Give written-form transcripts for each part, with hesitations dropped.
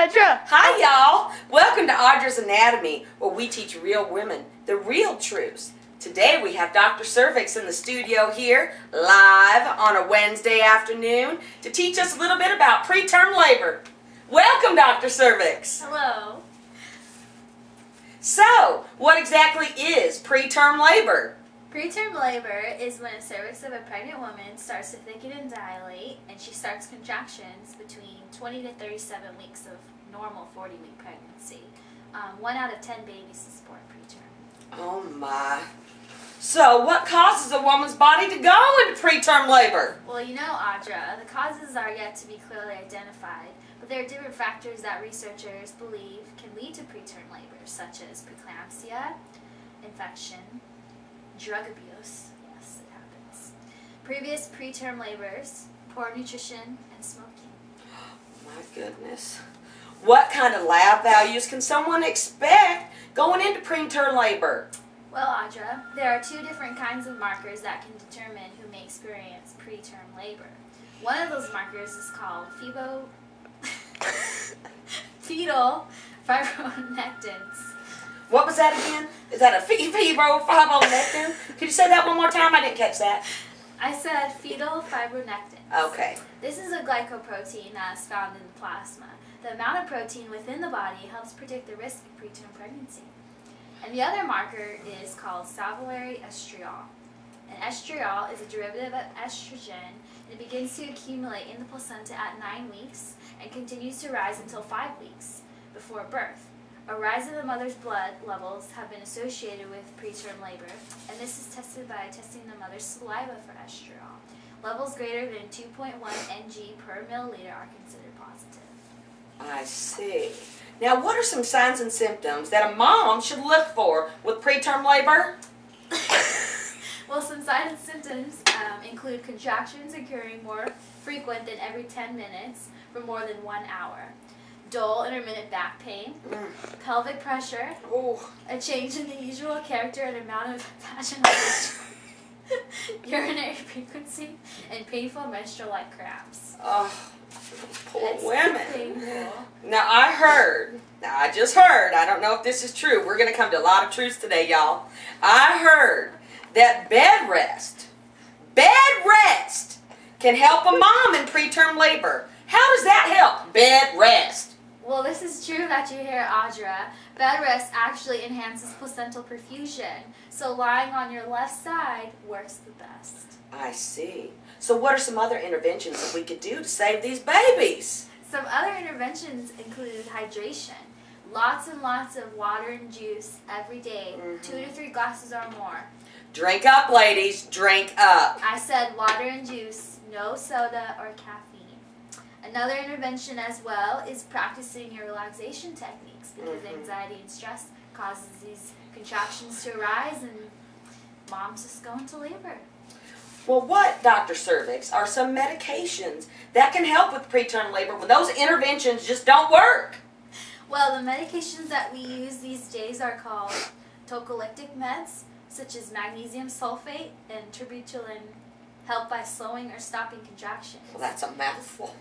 Audra. Hi, y'all. Welcome to Audra's Anatomy, where we teach real women the real truths. Today we have Dr. Cervix in the studio here, live on a Wednesday afternoon, to teach us a little bit about preterm labor. Welcome, Dr. Cervix. Hello. So, what exactly is preterm labor? Preterm labor is when the cervix of a pregnant woman starts to thicken and dilate, and she starts contractions between 20 to 37 weeks of normal 40-week pregnancy. 1 out of 10 babies is born preterm. Oh my. So, what causes a woman's body to go into preterm labor? Well, you know, Audra, the causes are yet to be clearly identified, but there are different factors that researchers believe can lead to preterm labor, such as preeclampsia, infection, drug abuse, yes, it happens, previous preterm labors, poor nutrition, and smoking. My goodness. What kind of lab values can someone expect going into preterm labor? Well, Audra, there are 2 different kinds of markers that can determine who may experience preterm labor. One of those markers is called fetal fibronectins. What was that again? Is that a fibronectin? Could you say that one more time? I didn't catch that. I said fetal fibronectins. Okay. This is a glycoprotein that is found in the plasma. The amount of protein within the body helps predict the risk of preterm pregnancy. And the other marker is called salivary estriol. And estriol is a derivative of estrogen. It begins to accumulate in the placenta at 9 weeks and continues to rise until 5 weeks before birth. A rise in the mother's blood levels have been associated with preterm labor, and this is tested by testing the mother's saliva for estriol. Levels greater than 2.1 ng per milliliter are considered positive. I see. Now, what are some signs and symptoms that a mom should look for with preterm labor? Well, some signs and symptoms include contractions occurring more frequent than every 10 minutes for more than 1 hour. Dull, intermittent back pain, pelvic pressure, a change in the usual character and amount of vaginal urinary frequency, and painful menstrual-like cramps. Oh, poor It's women. painful. Now, I just heard, I don't know if this is true. We're going to come to a lot of truths today, y'all. I heard that bed rest can help a mom in preterm labor. How does that help? Bed rest. Well, this is true that you hear, Audra. Bed rest actually enhances placental perfusion, so lying on your left side works the best. I see. So what are some other interventions that we could do to save these babies? Some other interventions include hydration. Lots and lots of water and juice every day, 2 to 3 glasses or more. Drink up, ladies. Drink up. I said water and juice, no soda or caffeine. Another intervention as well is practicing your relaxation techniques, because anxiety and stress causes these contractions to arise and moms just go into labor. Well, what, Dr. Cervix, are some medications that can help with preterm labor when those interventions just don't work? Well, the medications that we use these days are called tocolytic meds, such as magnesium sulfate and terbutaline, help by slowing or stopping contractions. Well, that's a mouthful.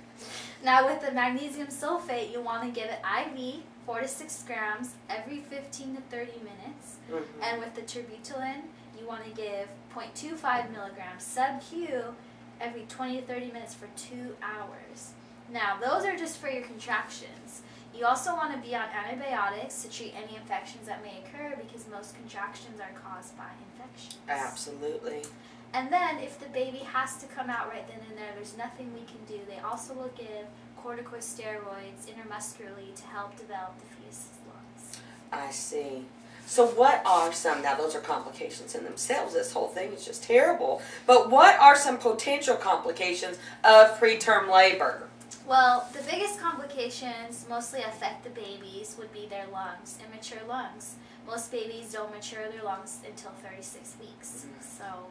Now, with the magnesium sulfate, you want to give it IV, 4 to 6 grams, every 15 to 30 minutes. And with the terbutaline, you want to give 0.25 milligrams sub-Q every 20 to 30 minutes for 2 hours. Now, those are just for your contractions. You also want to be on antibiotics to treat any infections that may occur, because most contractions are caused by infections. Absolutely. And then, if the baby has to come out right then and there, there's nothing we can do. They also will give corticosteroids intramuscularly to help develop the fetus's lungs. I see. So what are some, now those are complications in themselves, this whole thing is just terrible, but what are some potential complications of preterm labor? Well, the biggest complications mostly affect the babies would be their lungs, immature lungs. Most babies don't mature their lungs until 36 weeks. So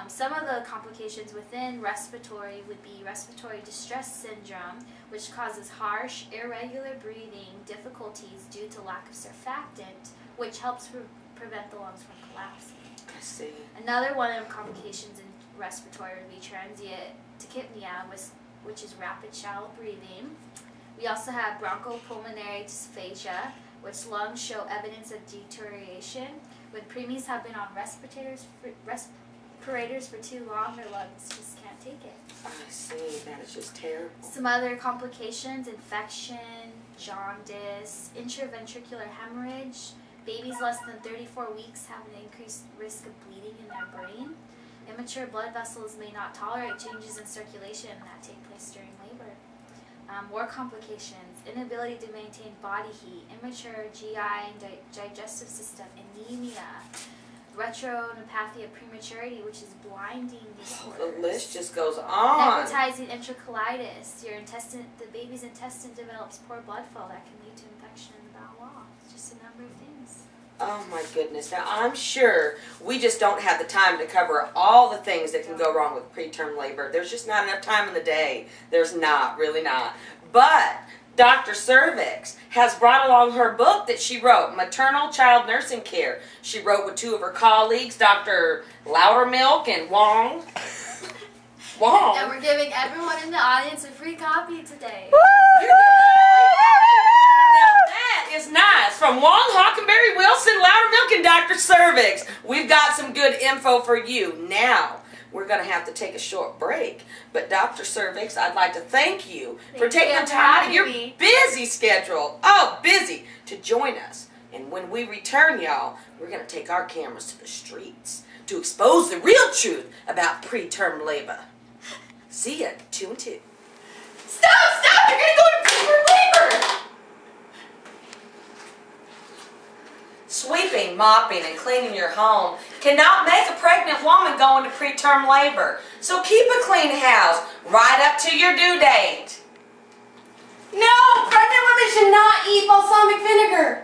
some of the complications within respiratory would be respiratory distress syndrome, which causes harsh, irregular breathing difficulties due to lack of surfactant, which helps prevent the lungs from collapsing. I see. Another one of the complications in respiratory would be transient tachypnea, which is rapid shallow breathing. We also have bronchopulmonary dysphagia, which lungs show evidence of deterioration. When preemies have been on respirators for too long, their lungs just can't take it. I see. That is just terrible. Some other complications: infection, jaundice, intraventricular hemorrhage. Babies less than 34 weeks have an increased risk of bleeding in their brain. Immature blood vessels may not tolerate changes in circulation that take place during labor. More complications: inability to maintain body heat, immature GI and digestive system, anemia, retinopathy of prematurity, which is blinding disorders. The list just goes on. Necrotizing enterocolitis. The baby's intestine develops poor blood flow that can lead to infection in the bowel wall. It's just a number of things. Oh my goodness. Now I'm sure we just don't have the time to cover all the things that can go wrong with preterm labor. There's just not enough time in the day. There's not, really not. But Dr. Cervix has brought along her book that she wrote, Maternal Child Nursing Care. She wrote with two of her colleagues, Dr. Loudermilk and Wong. And we're giving everyone in the audience a free copy today. Now that is nice. From Wong, Hockenberry, Wilson, Loudermilk, and Dr. Cervix. We've got some good info for you. Now, we're going to have to take a short break. But Dr. Cervix, I'd like to thank you for taking the time out of your busy schedule, busy, to join us. And when we return, y'all, we're going to take our cameras to the streets to expose the real truth about preterm labor. See ya, 2 and 2. Stop! You're going to go to preterm labor! Sweeping, mopping, and cleaning your home cannot make a pregnant woman go into preterm labor. So keep a clean house right up to your due date. No! Pregnant women should not eat balsamic vinegar!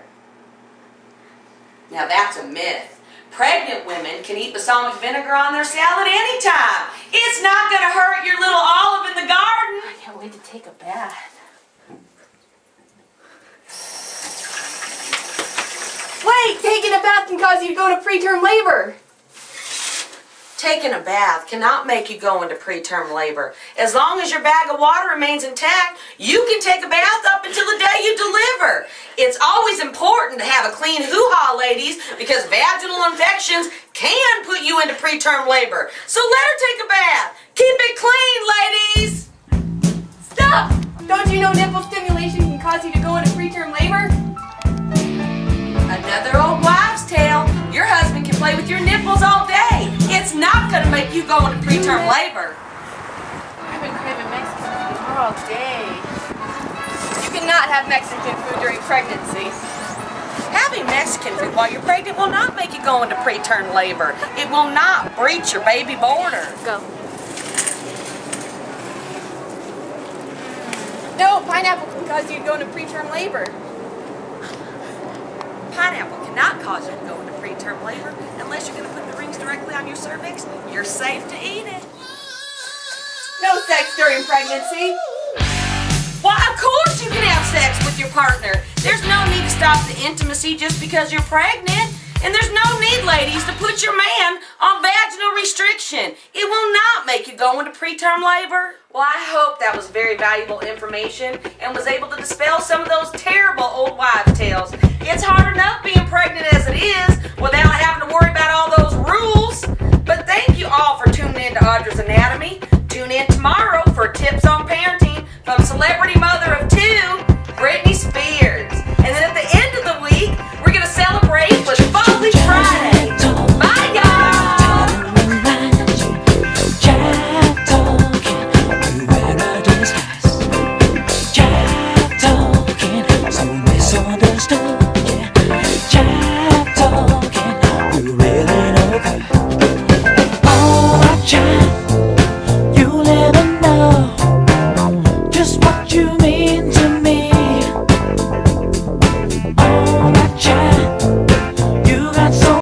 Now that's a myth. Pregnant women can eat balsamic vinegar on their salad anytime. It's not going to hurt your little olive in the garden. I can't wait to take a bath. Wait! Taking a bath can cause you to go into preterm labor. Taking a bath cannot make you go into preterm labor. As long as your bag of water remains intact, you can take a bath up until the day you deliver. It's always important to have a clean hoo-ha, ladies, because vaginal infections can put you into preterm labor. So let her take a bath. Keep it clean, ladies. Stop! Don't you know nipple stimulation can cause you to go into preterm labor? Another old wives' tale. Your husband can play with your nipples all day. It's not going to make you go into preterm labor. I've been craving Mexican food all day. You cannot have Mexican food during pregnancy. Having Mexican food while you're pregnant will not make you go into preterm labor. It will not breach your baby border. Go. No, pineapple can cause you to go into preterm labor. Pineapple cannot cause you to go into preterm labor unless you're going to put the rings directly on your cervix. You're safe to eat it. No sex during pregnancy. Why, of course you can have sex with your partner. There's no need to stop the intimacy just because you're pregnant. And there's no need, ladies, to put your man on vaginal restriction. It will not make you go into preterm labor. Well, I hope that was very valuable information and was able to dispel some of those terrible old wives' tales. It's hard enough being pregnant as it is without having to worry about all those rules. But thank you all for tuning in to Audra's Anatomy. Tune in tomorrow for tips on parenting from celebrities.